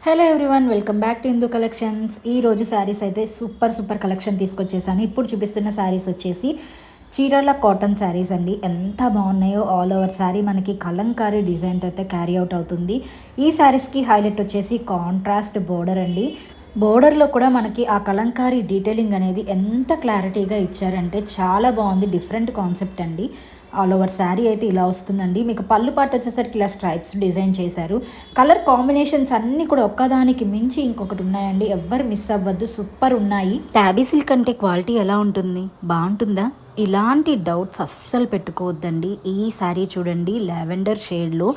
Hello everyone, welcome back to Hindu collections. ఈరోజు శారీస్ అయితే super collection తీసుకొచ్చేసాను. ఇప్పుడు చూపిస్తున్న శారీస్ వచ్చేసి చీరాల కాటన్ శారీస్ అండి. ఎంత బాగున్నాయో! ఆల్ ఓవర్ శారీ మనకి కలంకారీ డిజైన్తో అయితే క్యారీ అవుట్ అవుతుంది. ఈ శారీస్కి హైలైట్ వచ్చేసి కాంట్రాస్ట్ బోర్డర్ అండి. బోర్డర్లో కూడా మనకి ఆ కలంకారీ డీటెయిలింగ్ అనేది ఎంత క్లారిటీగా ఇచ్చారంటే చాలా బాగుంది. డిఫరెంట్ కాన్సెప్ట్ అండి. ఆల్ ఓవర్ శారీ అయితే ఇలా వస్తుందండి. మీకు పళ్ళు పాటు వచ్చేసరికి ఇలా స్ట్రైప్స్ డిజైన్ చేశారు. కలర్ కాంబినేషన్స్ అన్నీ కూడా ఒక్కదానికి మించి ఇంకొకటి ఉన్నాయండి. ఎవ్వరు మిస్ అవ్వద్దు, సూపర్ ఉన్నాయి. టాబీ సిల్క్ అంటే క్వాలిటీ ఎలా ఉంటుంది? బాగుంటుందా? ఇలాంటి డౌట్స్ అస్సలు పెట్టుకోవద్దండి. ఈ శారీ చూడండి, లావెండర్ షేడ్లో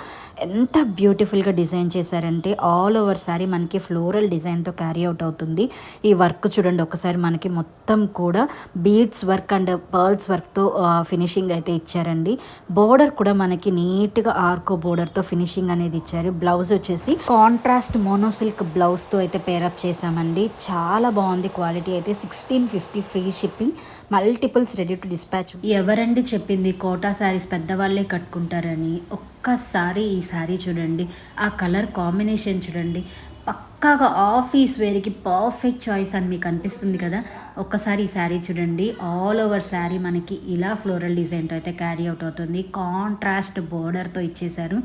ఎంత బ్యూటిఫుల్గా డిజైన్ చేశారంటే ఆల్ ఓవర్ శారీ మనకి ఫ్లోరల్ డిజైన్తో క్యారీ అవుట్ అవుతుంది. ఈ వర్క్ చూడండి ఒకసారి, మనకి మొత్తం కూడా బీడ్స్ వర్క్ అండ్ పర్ల్స్ వర్క్తో ఫినిషింగ్ అయితే ఇచ్చారండి. బోర్డర్ కూడా మనకి నీట్గా ఆర్కో బోర్డర్తో ఫినిషింగ్ అనేది ఇచ్చారు. బ్లౌజ్ వచ్చేసి కాంట్రాస్ట్ మోనోసిల్క్ బ్లౌజ్తో అయితే పేరప్ చేశామండి. చాలా బాగుంది. క్వాలిటీ అయితే 1650 free shipping, multiples ready to dispatch. ఎవరండి చెప్పింది కోటా శారీస్ పెద్దవాళ్ళే కట్టుకుంటారని? ఒక్కసారి ఈ శారీ చూడండి, ఆ కలర్ కాంబినేషన్ చూడండి, పక్కాగా ఆఫీస్ వేర్కి పర్ఫెక్ట్ చాయిస్ అని మీకు అనిపిస్తుంది కదా. ఒక్కసారి ఈ శారీ చూడండి. ఆల్ ఓవర్ శారీ మనకి ఇలా ఫ్లోరల్ డిజైన్తో అయితే క్యారీ అవుట్ అవుతుంది. కాంట్రాస్ట్ బోర్డర్తో ఇచ్చేసారు.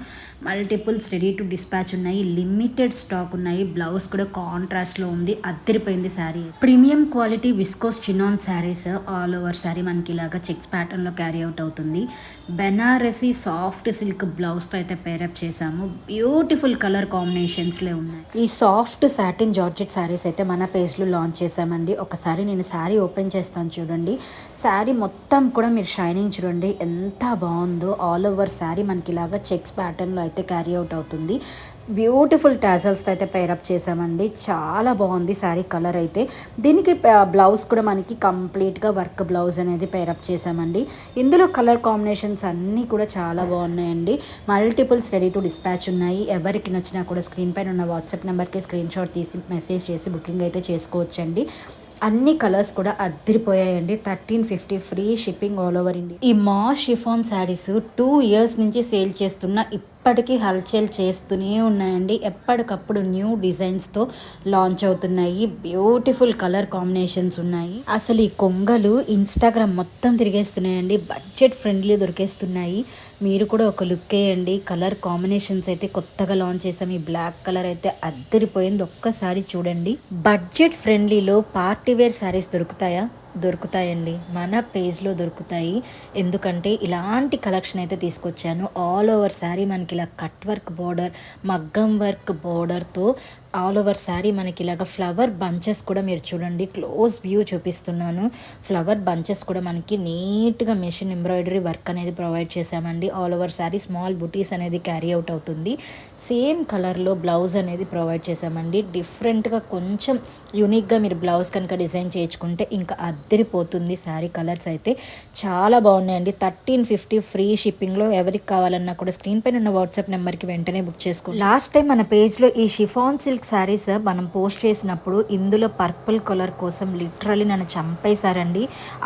మల్టిపుల్స్ రెడీ టు డిస్పాచ్ ఉన్నాయి. లిమిటెడ్ స్టాక్ ఉన్నాయి. బ్లౌజ్ కూడా కాంట్రాస్ట్లో ఉంది. అద్దరిపోయింది sari. Premium quality viscose chinon saris. All over sari మనకి ఇలాగా చెక్స్ ప్యాటర్న్లో క్యారీ అవుట్ అవుతుంది. బెనారసీ సాఫ్ట్ సిల్క్ బ్లౌజ్తో అయితే పేరప్ చేసాము. బ్యూటిఫుల్ కలర్ కాంబినేషన్స్లో ఉన్నాయి. ఈ సాఫ్ట్ సాటిన్ జార్జెట్ శారీస్ అయితే మన పేజ్లో లాంచ్ చేసామండి. ఒకసారి నేను శారీ ఓపెన్ చేస్తాను చూడండి. శారీ మొత్తం కూడా మీరు షైనింగ్ చూడండి ఎంత బాగుందో. ఆల్ ఓవర్ శారీ మనకి ఇలాగా చెక్స్ ప్యాటర్న్లో అయితే క్యారీ అవుట్ అవుతుంది. బ్యూటిఫుల్ టాజల్స్తో అయితే పేరప్ చేసామండి. చాలా బాగుంది శారీ కలర్ అయితే. దీనికి బ్లౌజ్ కూడా మనకి కంప్లీట్గా వర్క్ బ్లౌజ్ అనేది పేరప్ చేసామండి. ఇందులో కలర్ కాంబినేషన్స్ అన్నీ కూడా చాలా బాగున్నాయండి. మల్టిపుల్స్ రెడీ టు డిస్పాచ్ ఉన్నాయి. ఎవరికి నచ్చినా కూడా స్క్రీన్ పైన ఉన్న వాట్సాప్ నెంబర్కి స్క్రీన్ షాట్ తీసి మెసేజ్ చేసి బుకింగ్ అయితే చేసుకోవచ్చండి. అన్ని కలర్స్ కూడా అద్దరిపోయాయండి. 1350 free shipping all over India. ఈ మాస్ షిఫాన్ శారీస్ 2 years నుంచి సేల్ చేస్తున్న ఇప్పటికీ హల్చల్ చేస్తూనే ఉన్నాయండి. ఎప్పటికప్పుడు న్యూ డిజైన్స్తో లాంచ్ అవుతున్నాయి. బ్యూటిఫుల్ కలర్ కాంబినేషన్స్ ఉన్నాయి. అసలు ఈ కొంగలు ఇన్స్టాగ్రామ్ మొత్తం తిరిగేస్తున్నాయండి. Budget friendly దొరికేస్తున్నాయి. మీరు కూడా ఒక లుక్ వేయండి. కలర్ కాంబినేషన్స్ అయితే కొత్తగా లాంచ్ చేసాం. ఈ బ్లాక్ కలర్ అయితే అద్దరిపోయింది. ఒక్కసారి చూడండి. బడ్జెట్ ఫ్రెండ్లీలో పార్టీ వేర్ శారీస్ దొరుకుతాయండి. మన పేజ్లో దొరుకుతాయి. ఎందుకంటే ఇలాంటి కలెక్షన్ అయితే తీసుకొచ్చాను. ఆల్ ఓవర్ శారీ మనకి ఇలా కట్ వర్క్ బోర్డర్, మగ్గం వర్క్ బోర్డర్తో ఆల్ ఓవర్ శారీ మనకి ఇలాగ ఫ్లవర్ బంచెస్ కూడా మీరు చూడండి. క్లోజ్ వ్యూ చూపిస్తున్నాను. ఫ్లవర్ బంచెస్ కూడా మనకి నీట్గా మెషిన్ ఎంబ్రాయిడరీ వర్క్ అనేది ప్రొవైడ్ చేశామండి. ఆల్ ఓవర్ శారీ స్మాల్ బుటీస్ అనేది క్యారీ అవుట్ అవుతుంది. సేమ్ కలర్లో బ్లౌజ్ అనేది ప్రొవైడ్ చేశామండి. డిఫరెంట్గా కొంచెం యూనిక్గా మీరు బ్లౌజ్ కనుక డిజైన్ చేయించుకుంటే ఇంకా అద్దరిపోతుంది. శారీ కలర్స్ అయితే చాలా బాగున్నాయండి. 1350 ఫ్రీ షిప్పింగ్లో. ఎవరికి కావాలన్నా కూడా స్క్రీన్ పైన ఉన్న వాట్సాప్ నెంబర్కి వెంటనే బుక్ చేసుకోండి. లాస్ట్ టైం మన పేజ్లో ఈ షిఫాన్ సిల్క్ శారీస్ మనం పోస్ట్ చేసినప్పుడు ఇందులో పర్పుల్ కలర్ కోసం లిటరలీ నన్ను చంపేశారండి.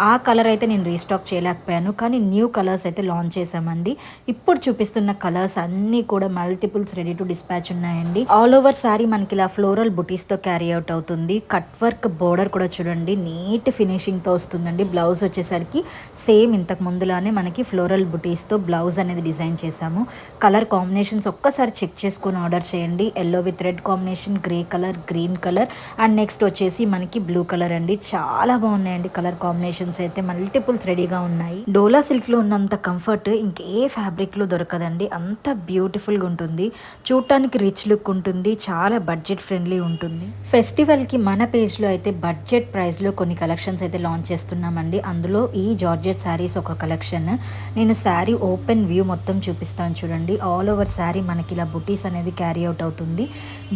ఆ కలర్ అయితే నేను రీస్టాక్ చేయలేకపోయాను. కానీ న్యూ కలర్స్ అయితే లాంచ్ చేసామండి. ఇప్పుడు చూపిస్తున్న కలర్స్ అన్నీ కూడా మల్టిపుల్స్ రెడీ టు డిస్పాచ్ ఉన్నాయండి. ఆల్ ఓవర్ శారీ మనకి ఇలా ఫ్లోరల్ బుటీస్తో క్యారీ అవుట్ అవుతుంది. కట్ వర్క్ బోర్డర్ కూడా చూడండి నీట్ ఫినిషింగ్తో వస్తుందండి. బ్లౌజ్ వచ్చేసరికి సేమ్ ఇంతకు ముందులానే మనకి ఫ్లోరల్ బుటీస్తో బ్లౌజ్ అనేది డిజైన్ చేసాము. కలర్ కాంబినేషన్స్ ఒక్కసారి చెక్ చేసుకొని ఆర్డర్ చేయండి. Yellow with red combination, grey colour, green colour and next వచ్చేసి మనకి బ్లూ కలర్ అండి. చాలా బాగున్నాయండి కలర్ కాంబినేషన్స్ అయితే. మల్టిపుల్స్ రెడీగా ఉన్నాయి. డోలా సిల్క్లో ఉన్నంత కంఫర్ట్ ఇంకే ఫ్యాబ్రిక్లో దొరకదండి. అంత బ్యూటిఫుల్గా ఉంటుంది. చూడటానికి రిచ్ లుక్ ఉంటుంది. చాలా బడ్జెట్ ఫ్రెండ్లీ ఉంటుంది. ఫెస్టివల్కి మన పేజ్లో అయితే బడ్జెట్ ప్రైస్లో కొన్ని కలెక్షన్స్ అయితే లాంచ్ చేస్తున్నామండి. అందులో ఈ జార్జెట్ శారీస్ ఒక కలెక్షన్. నేను శారీ ఓపెన్ వ్యూ మొత్తం చూపిస్తాను చూడండి. ఆల్ ఓవర్ శారీ మనకి ఇలా బుటీస్ అనేది క్యారీ అవుట్ అవుతుంది.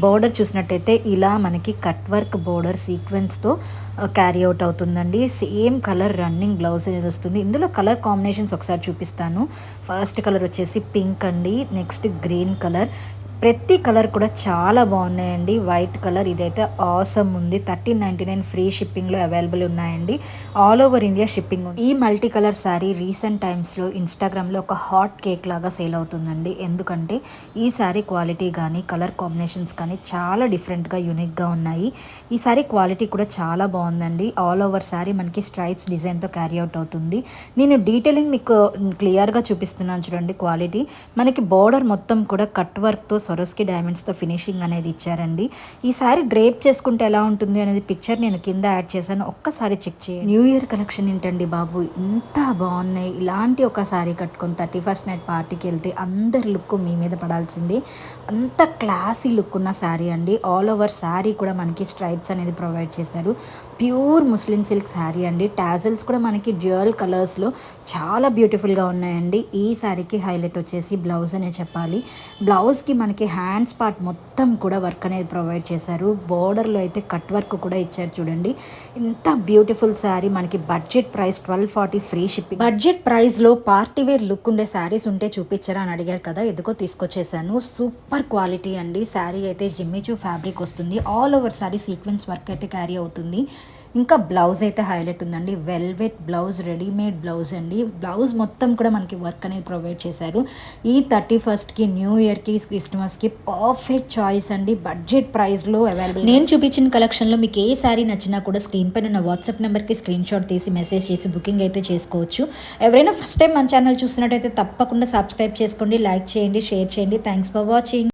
బోర్డర్ చూసినట్టయితే ఇలా మనకి కట్ వర్క్ బోర్డర్ సీక్వెన్స్తో క్యారీ అవుట్ అవుతుందండి. సేమ్ కలర్ రన్నింగ్ బ్లౌజ్ అనేది వస్తుంది. ఇందులో కలర్ కాంబినేషన్స్ ఒకసారి చూపిస్తాను. ఫస్ట్ కలర్ వచ్చేసి పింక్ అండి. నెక్స్ట్ గ్రీన్ కలర్, ప్రతి కలర్ కూడా చాలా బాగున్నాయండి. వైట్ కలర్ ఇదైతే ఆసమ్ ఉంది. 1399 ఫ్రీ షిప్పింగ్లో అవైలబుల్ ఉన్నాయండి. ఆల్ ఓవర్ ఇండియా షిప్పింగ్ ఉంది. ఈ మల్టీ కలర్ శారీ రీసెంట్ టైమ్స్లో ఇన్స్టాగ్రామ్లో ఒక హాట్ కేక్ లాగా సేల్ అవుతుందండి. ఎందుకంటే ఈ శారీ క్వాలిటీ కానీ కలర్ కాంబినేషన్స్ కానీ చాలా డిఫరెంట్గా యూనిక్గా ఉన్నాయి. ఈ శారీ క్వాలిటీ కూడా చాలా బాగుందండి. ఆల్ ఓవర్ శారీ మనకి స్ట్రైప్స్ డిజైన్తో క్యారీ అవుట్ అవుతుంది. నేను డీటెయిలింగ్ మీకు క్లియర్గా చూపిస్తున్నాను చూడండి. క్వాలిటీ మనకి బోర్డర్ మొత్తం కూడా కట్ వర్క్తో సొరస్కి డైమండ్స్తో ఫినిషింగ్ అనేది ఇచ్చారండి. ఈ సారీ డ్రేప్ చేసుకుంటే ఎలా ఉంటుంది అనేది పిక్చర్ నేను కింద యాడ్ చేశాను, ఒక్కసారి చెక్ చేయండి. న్యూ ఇయర్ కలెక్షన్ ఏంటండి బాబు, ఇంత బాగున్నాయి. ఇలాంటి ఒక సారీ కట్టుకొని 31st నైట్ పార్టీకి వెళ్తే అందరి లుక్ మీ మీద పడాల్సిందే. అంత క్లాసీ లుక్ ఉన్న శారీ అండి. ఆల్ ఓవర్ శారీ కూడా మనకి స్ట్రైప్స్ అనేది ప్రొవైడ్ చేశారు. ప్యూర్ ముస్లిం సిల్క్ శారీ అండి. టాజల్స్ కూడా మనకి డ్యూయల్ కలర్స్లో చాలా బ్యూటిఫుల్గా ఉన్నాయండి. ఈ శారీకి హైలైట్ వచ్చేసి బ్లౌజ్ అనే చెప్పాలి. బ్లౌజ్కి మనకి హ్యాండ్స్ పార్ట్ మొత్తం కూడా వర్క్ అనేది ప్రొవైడ్ చేశారు. బోర్డర్లో అయితే కట్ వర్క్ కూడా ఇచ్చారు చూడండి. ఇంత బ్యూటిఫుల్ శారీ మనకి budget price 1240 free shipping. Budget ప్రైస్లో పార్టీ వేర్ లుక్ ఉండే శారీస్ ఉంటే చూపించారా అని అడిగారు కదా, ఎందుకో తీసుకొచ్చేసాను. సూపర్ క్వాలిటీ అండి. శారీ అయితే జిమ్మిచూ ఫ్యాబ్రిక్ వస్తుంది. All over sari sequence work అయితే క్యారీ అవుతుంది. ఇంకా బ్లౌజ్ అయితే హైలైట్ ఉందండి. వెల్వెట్ బ్లౌజ్, రెడీమేడ్ బ్లౌజ్ అండి. బ్లౌజ్ మొత్తం కూడా మనకి వర్క్ అనేది ప్రొవైడ్ చేశారు. ఈ 31st న్యూ ఇయర్కి క్రిస్మస్కి పర్ఫెక్ట్ చాయిస్ అండి. బడ్జెట్ ప్రైస్లో అవైలబుల్. నేను చూపించిన కలెక్షన్లో మీకు ఏ శారీ నచ్చినా కూడా స్క్రీన్ పైన నా వాట్సాప్ నెంబర్కి స్క్రీన్ షాట్ తీసి మెసేజ్ చేసి బుకింగ్ అయితే చేసుకోవచ్చు. ఎవరైనా ఫస్ట్ టైం మన ఛానల్ చూస్తున్నట్టయితే తప్పకుండా సబ్స్క్రైబ్ చేసుకోండి, లైక్ చేయండి, షేర్ చేయండి. Thanks for watching.